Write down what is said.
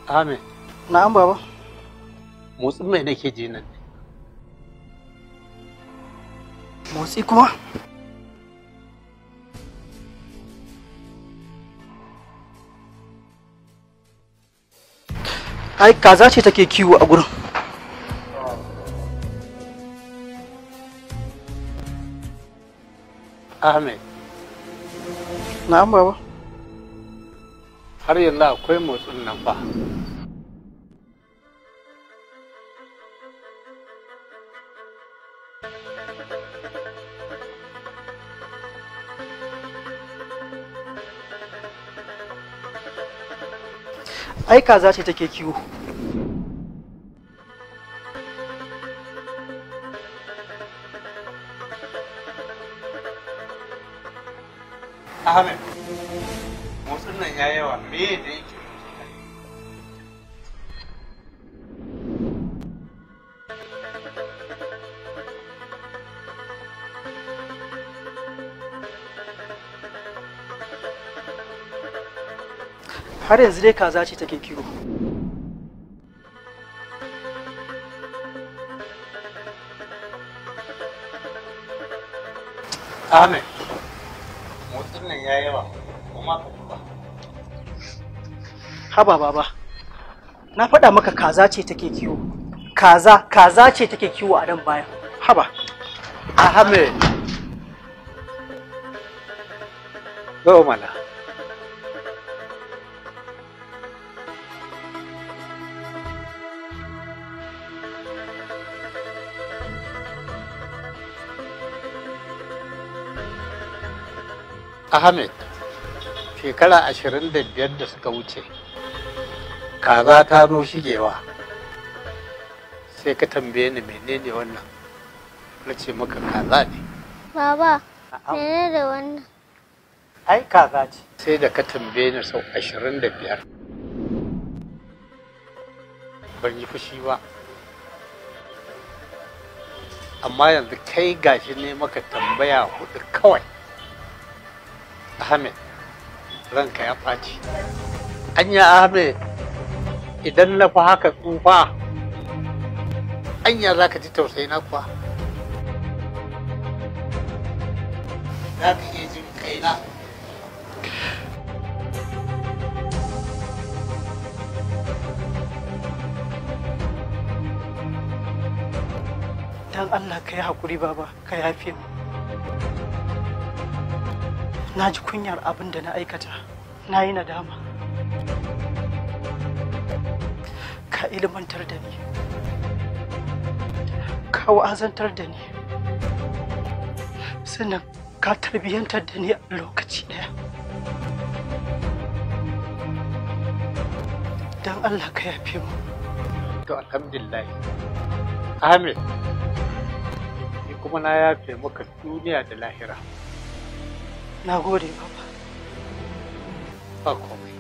Ahmed. Na'am baba. Motsin mai nake ji nan. Motsi kuma? Ai kaza ce take kiwo a gurin. Ahmed. Na'am baba. Har yanzu akwai motsin nan fa. Ai kaza ce take kiwo. Ahmed, motsin nan ya yawa, me da yake? Har yanzu dai kaza ce take kiwo. Ahmed, motsin nan ya yawa, kuma ka duba. Haba baba, na faɗa maka kaza ce take kiwo. Kaza ce take kiwo a nan baya. Haba. Ahmed. Zo mana. Ahmed, shekara 25 da suka wuce, kaza ta zo shigewa, sai ka tambaye ni menene wannan, na ce maka kaza ne. Baba, menene da wannan? Ai kaza ce. Sai da ka tambaye ni sau 25. Ban yi fushi ba. Amma yanzu kai gashi ne maka tambaya 4 kawai. Ahmed, ranka ya ɓaci. Anya Ahmed, idan na fi haka tsufa, anya za ka ji tausayi na kuwa? Za ka iya jin kaina? Dan Allah ka yi haƙuri baba, ka yafe mu. Na ji kunyar abin da na aikata, na yi nadama. Ka ilmantar da ni, ka wa'azantar da ni, sannan ka tarbiyyantar da ni a lokaci ɗaya. Don Allah ka yafe mu. To alhamdulillah. Ahmed, ni kuma na yafe maka duniya da lahira. Na gode baba. Ba komai.